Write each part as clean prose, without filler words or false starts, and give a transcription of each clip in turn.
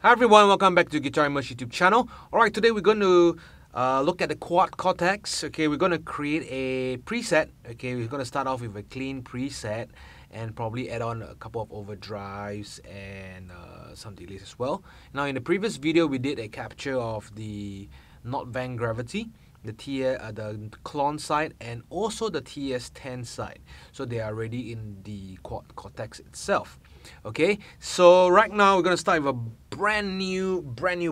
Hi everyone, welcome back to Guitar Immerse YouTube channel. Alright, today we're going to look at the Cortex. Okay, we're going to create a preset. Okay, we're going to start off with a clean preset and probably add on a couple of overdrives and some delays as well. Now in the previous video we did a capture of the Nordvang Gravity, the clone side and also the TS10 side. So they are already in the Cortex itself. Okay, so right now we're gonna start with a brand new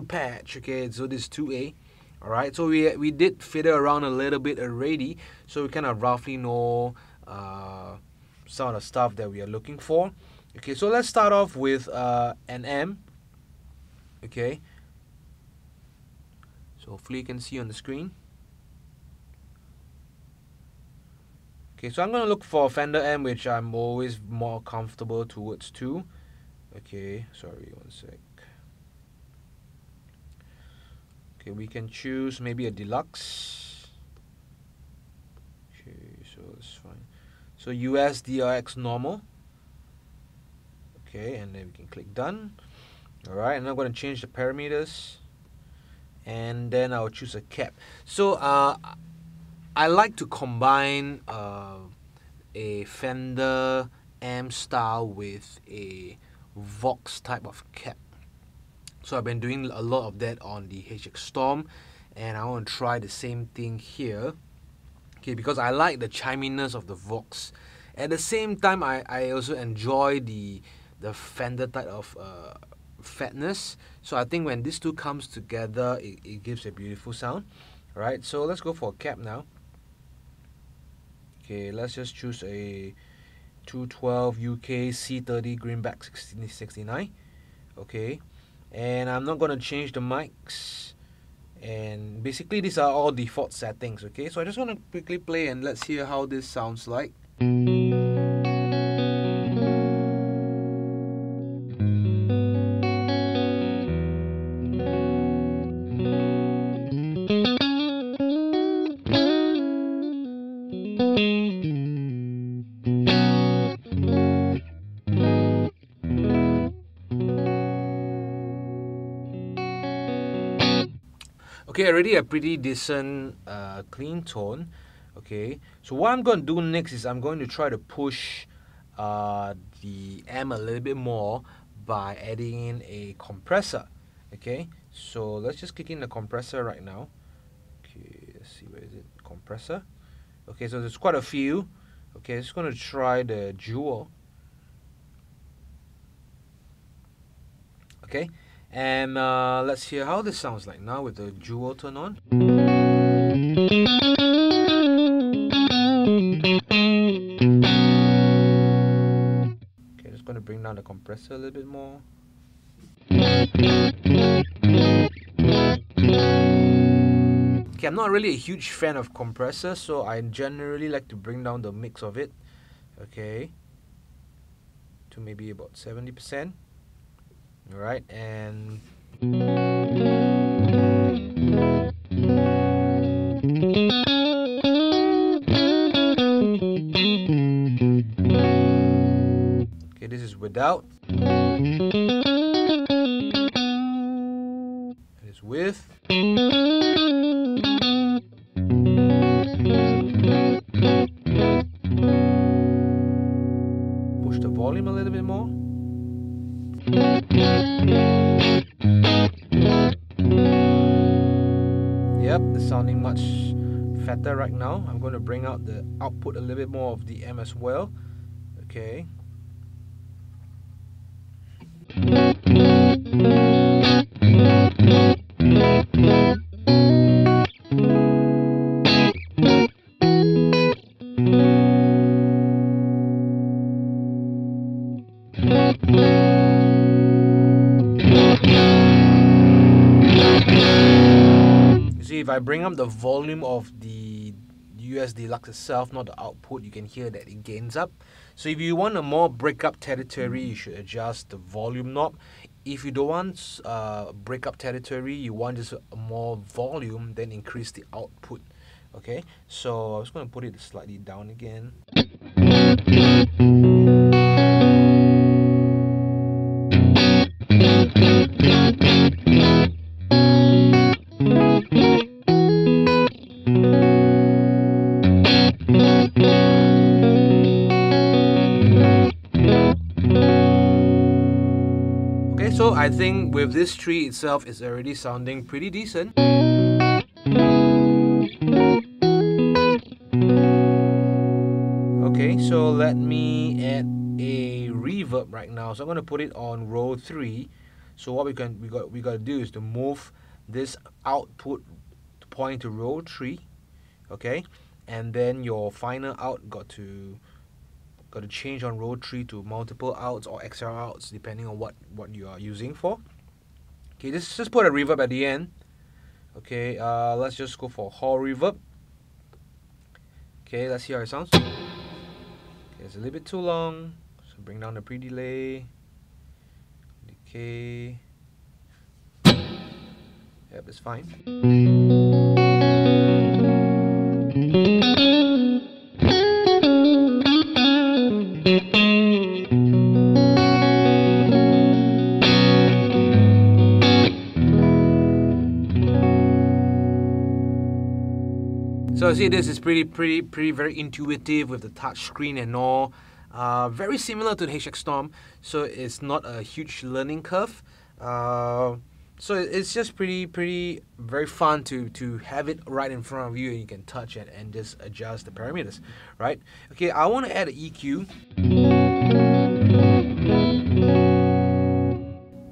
patch. Okay, so this is 2A. All right, so we did fiddle around a little bit already, so we kind of roughly know some of the stuff that we are looking for. Okay, so let's start off with an M. Okay, so hopefully you can see on the screen. Okay, so I'm going to look for a Fender M, which I'm always more comfortable towards too. Okay, sorry, one sec. Okay, we can choose maybe a deluxe. Okay, so it's fine. So US DRX normal. Okay, and then we can click done. Alright, and I'm going to change the parameters. And then I'll choose a cap. So, I like to combine a Fender amp style with a Vox type of cap. So I've been doing a lot of that on the HX Storm, and I want to try the same thing here. Okay, because I like the chiminess of the Vox. At the same time, I also enjoy the Fender type of fatness. So I think when these two comes together, it gives a beautiful sound. Alright, so let's go for a cap now. Okay, let's just choose a 212 UK C30 Greenback 1669. Okay, and I'm not going to change the mics, and basically these are all default settings. Okay, so I just want to quickly play and let's hear how this sounds like. Okay, already a pretty decent clean tone. Okay, so what I'm going to do next is I'm going to try to push the amp a little bit more by adding in a compressor. Okay, so let's just click in the compressor right now. Okay, let's see, where is it? Compressor. Okay, so there's quite a few. Okay, just going to try the Jewel. Okay, and let's hear how this sounds like now with the Jewel turned on. Okay, just going to bring down the compressor a little bit more. Okay, I'm not really a huge fan of compressor, so I generally like to bring down the mix of it. Okay, to maybe about 70%. Alright, and okay, this is without. It is with. Push the volume a little bit more. Yep, it's sounding much fatter right now. I'm going to bring out the output a little bit more of the M as well. Okay. If I bring up the volume of the US Deluxe itself, not the output, you can hear that it gains up. So if you want a more breakup territory, you should adjust the volume knob. If you don't want breakup territory, you want just more volume, then increase the output. Okay, so I'm just going to put it slightly down again. I think with this tree itself, it's already sounding pretty decent. Okay, so let me add a reverb right now. So I'm going to put it on row 3. So what we got to do is to move this output to point to row 3. Okay, and then your final out got to change on row 3 to multiple outs or XR outs depending on what you are using for. Okay, just put a reverb at the end. Okay, let's just go for hall reverb. Okay, let's see how it sounds. Okay, it's a little bit too long, so bring down the pre-delay. Decay. Yep, it's fine. So see, this is pretty very intuitive with the touch screen and all. Very similar to the HX Storm, so it's not a huge learning curve. So it's just very fun to have it right in front of you, and you can touch it and just adjust the parameters, right? Okay, I want to add an EQ.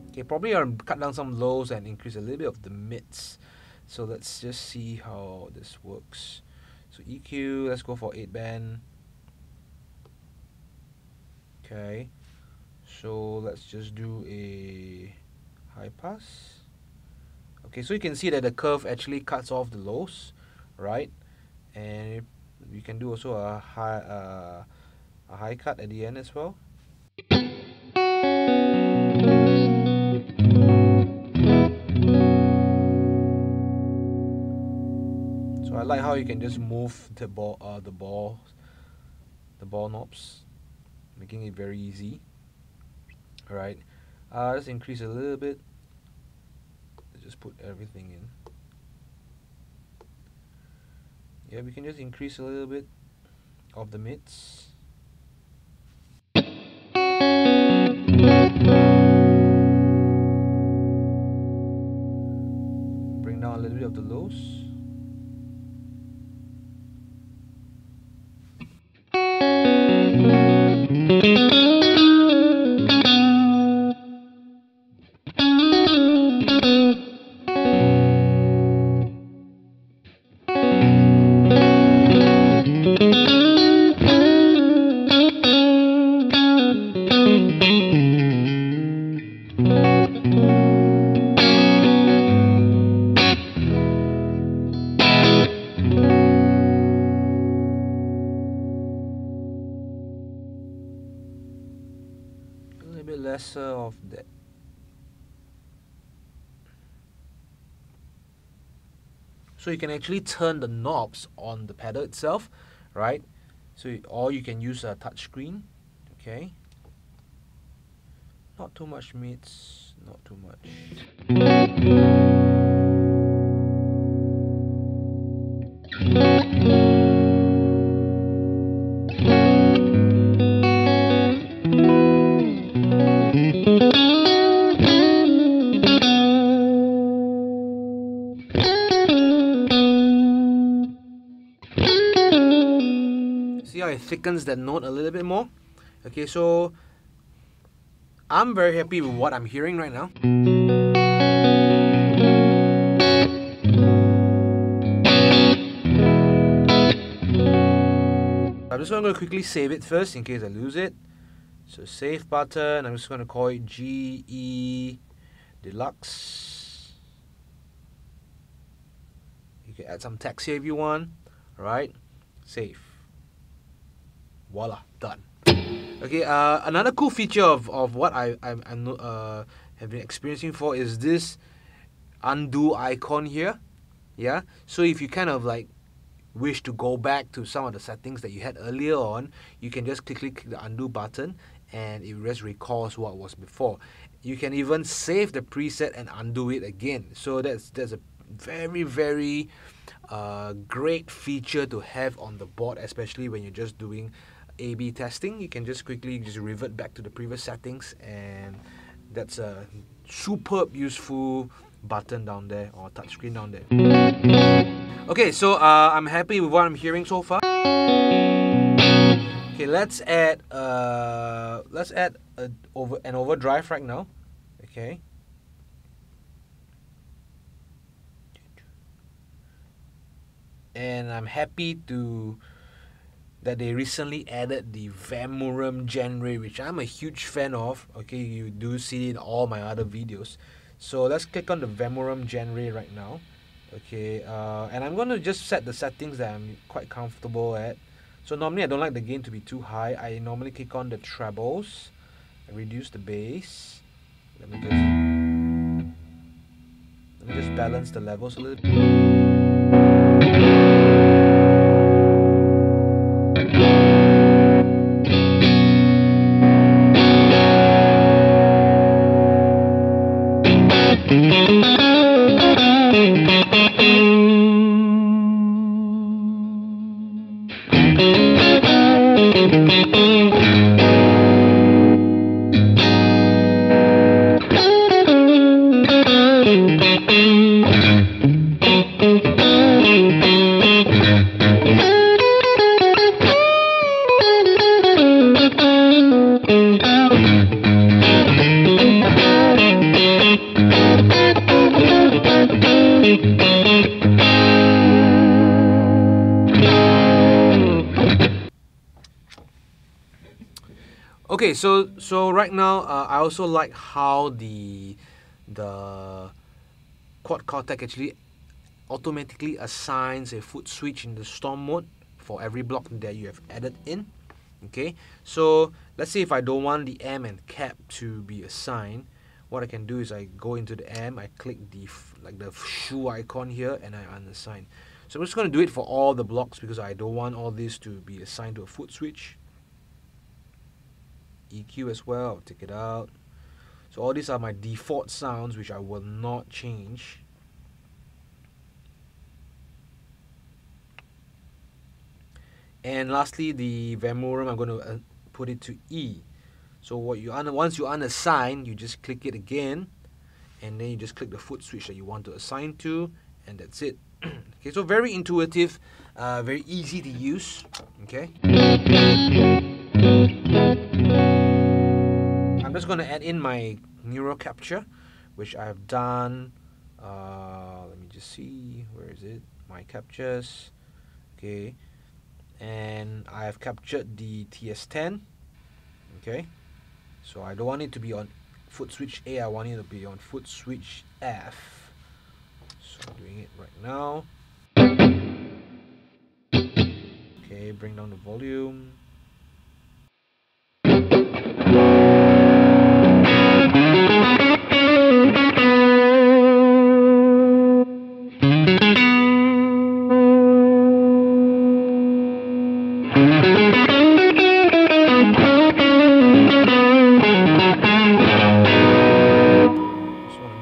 Okay, probably I'll cut down some lows and increase a little bit of the mids. So let's just see how this works. So EQ, let's go for 8-band. Okay, so let's just do a high pass. Okay, so you can see that the curve actually cuts off the lows, right? And you can do also a high cut at the end as well. So I like how you can just move the ball knobs, making it very easy. All right, let's increase a little bit. Just put everything in. Yeah, we can just increase a little bit of the mids. Bring down a little bit of the lows. A bit lesser of that. So you can actually turn the knobs on the pedal itself, right? So or you can use a touch screen. Okay, not too much mids, not too much. See how it thickens that note a little bit more? Okay, so I'm very happy with what I'm hearing right now. I'm just going to quickly save it first in case I lose it. So save button, I'm just going to call it GE Deluxe. You can add some text here if you want. Alright, save. Voila, done. Okay, another cool feature of what I have been experiencing for is this undo icon here. Yeah, so if you kind of like wish to go back to some of the settings that you had earlier on, you can just click the undo button and it just recalls what was before. You can even save the preset and undo it again. So that's a very great feature to have on the board, especially when you're just doing A/B testing. You can just quickly revert back to the previous settings, and that's superb useful button down there, or touchscreen down there. Okay, so I'm happy with what I'm hearing so far. Okay, let's add an overdrive right now. Okay. And I'm happy that they recently added the Vemural Ray, which I'm a huge fan of. Okay, you do see it in all my other videos. So let's click on the Vemural Ray right now. Okay, and I'm going to just set the settings that I'm quite comfortable at. So normally I don't like the gain to be too high. I normally click on the trebles, reduce the bass. Let me just balance the levels a little bit. Okay, so right now I also like how the quad Cortex actually automatically assigns a foot switch in the storm mode for every block that you have added in. Okay, so let's say if I don't want the amp and cap to be assigned, what I can do is I go into the amp, I click the shoe icon here, and I unassign. So I'm just going to do it for all the blocks because I don't want all this to be assigned to a foot switch. EQ as well, I'll take it out. So all these are my default sounds which I will not change. And lastly, the Vemural, I'm going to put it to E. So once you unassign, you just click it again, and then you just click the foot switch that you want to assign to, and that's it. Okay, so very intuitive, very easy to use. Okay. I'm just going to add in my neural capture, which I've done. Let me just see, where is it? My captures. Okay, and I have captured the TS10. Okay, so I don't want it to be on foot switch A, I want it to be on foot switch F. So I'm doing it right now. Okay, bring down the volume.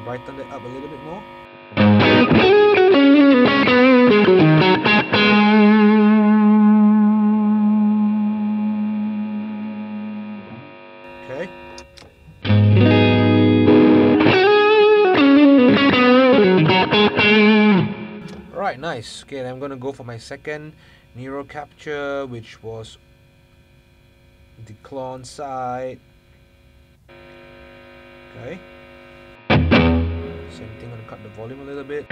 Brighten it up a little bit more. Okay. Alright, nice. Okay, I'm gonna go for my second neural capture, which was the clone side. Okay. Same thing, I'm gonna cut the volume a little bit.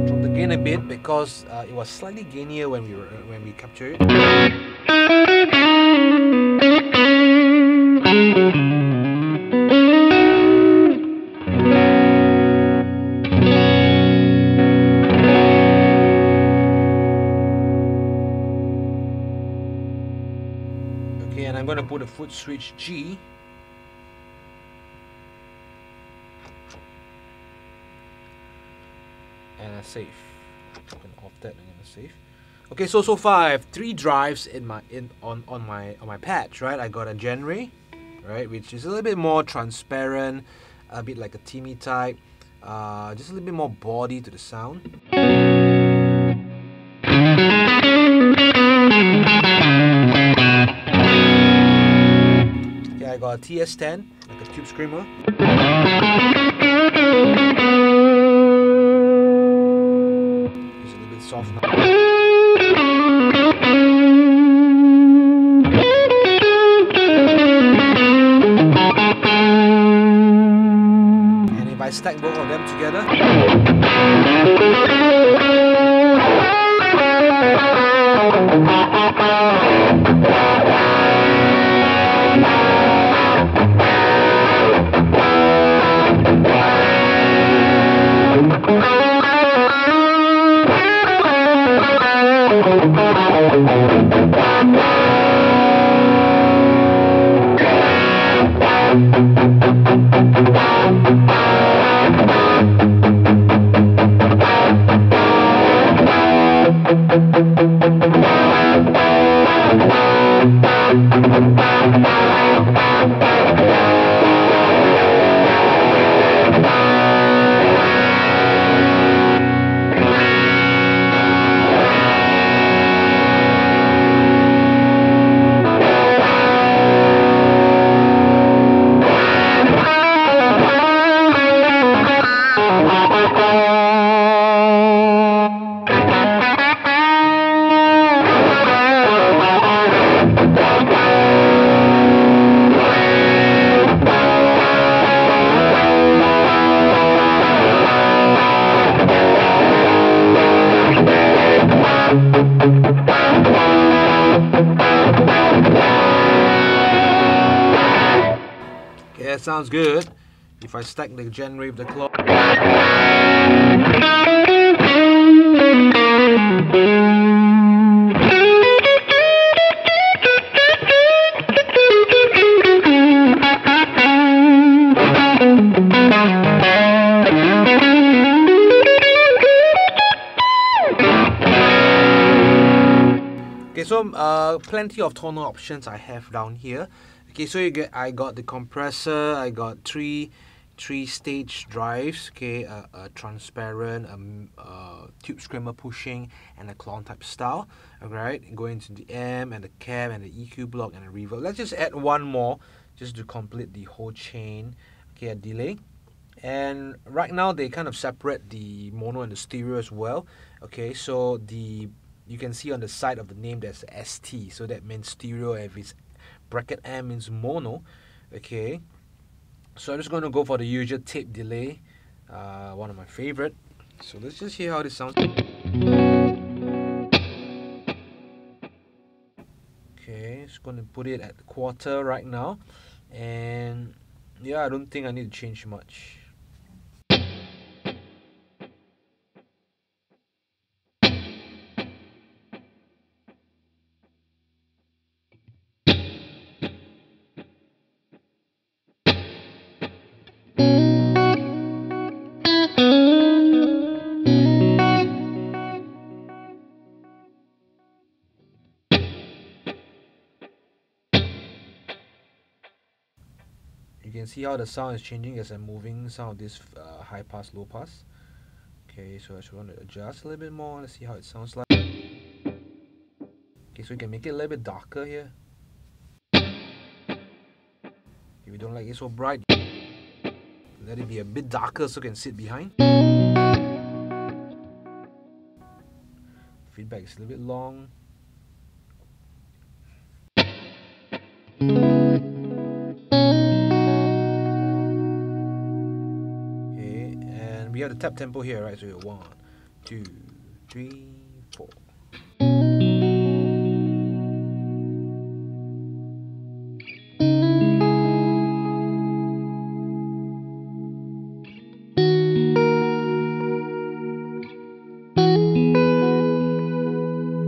Drop the gain a bit because it was slightly gainier when we captured it. And I'm going to put a foot switch G. And a save. I'm going to off that and I'm going to save. Okay, so far I have 3 drives on my patch, right? I got a Ray, right, which is a little bit more transparent, a bit like a Timmy type, just a little bit more body to the sound. got a TS10, like a tube screamer. It's a little bit soft now. And if I stack both of them together, yeah, it sounds good. If I stack the gen wave, the clock. Okay, so plenty of tonal options I have down here. Okay, so I got the compressor, I got three stage drives, okay, a transparent, tube screamer pushing, and a clone type style. Alright, going to the amp and the cab and the EQ block and the reverb. Let's just add one more just to complete the whole chain. Okay, a delay. And right now they kind of separate the mono and the stereo as well. Okay, so you can see on the side of the name there's a ST, so that means stereo. If it's bracket M means mono. Okay, so I'm just going to go for the usual tape delay, one of my favorite. So let's just hear how this sounds. Okay, just going to put it at quarter right now, and yeah, I don't think I need to change much. You can see how the sound is changing as I'm moving some of this high pass, low pass. Okay, so I just want to adjust a little bit more. Let's see how it sounds like. Okay, so we can make it a little bit darker here. If you don't like it so bright, let it be a bit darker so it can sit behind. Feedback is a little bit long. We have the tap tempo here, right? So 1, 2, 3, 4.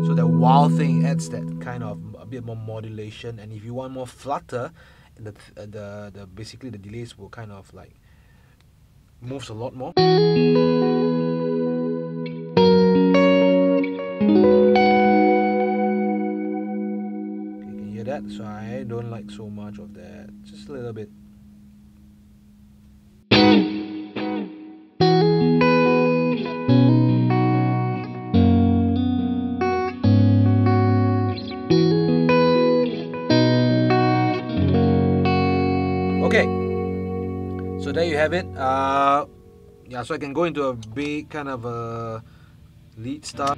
So that wow thing adds that kind of a bit more modulation, and if you want more flutter, the basically the delays will kind of like moves a lot more. Okay, can you hear that? So I don't like so much of that, just a little bit. Okay, so there you have it. Yeah, so I can go into a big kind of a lead start.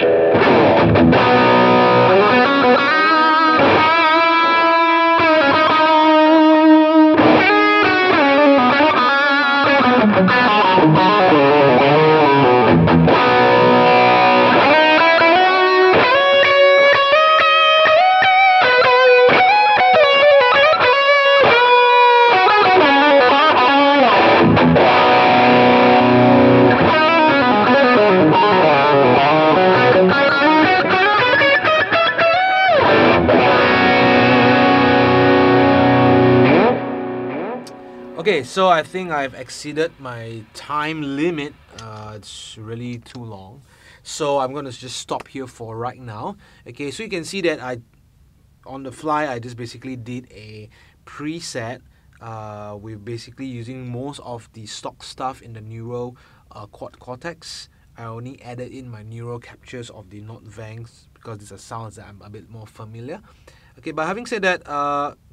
Okay, so I think I've exceeded my time limit. It's really too long. So I'm going to just stop here for right now. Okay, so you can see that on the fly, I just basically did a preset. We're basically using most of the stock stuff in the Neural Cortex. I only added in my neural captures of the Nordvang because these are sounds that I'm a bit more familiar. Okay, but having said that,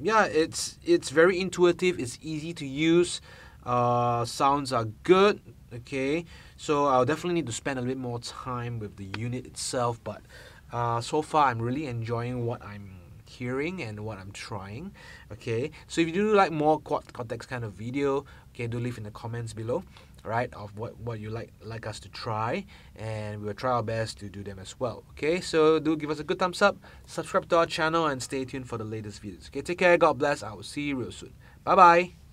yeah, it's very intuitive. It's easy to use. Sounds are good. Okay, so I'll definitely need to spend a little bit more time with the unit itself. But so far, I'm really enjoying what I'm hearing and what I'm trying. Okay, so if you do like more Cortex kind of video, okay, do leave in the comments below. Right, of what you like us to try, and we'll try our best to do them as well. Okay, so do give us a good thumbs up, subscribe to our channel, and stay tuned for the latest videos. Okay, take care, God bless, I will see you real soon. Bye bye.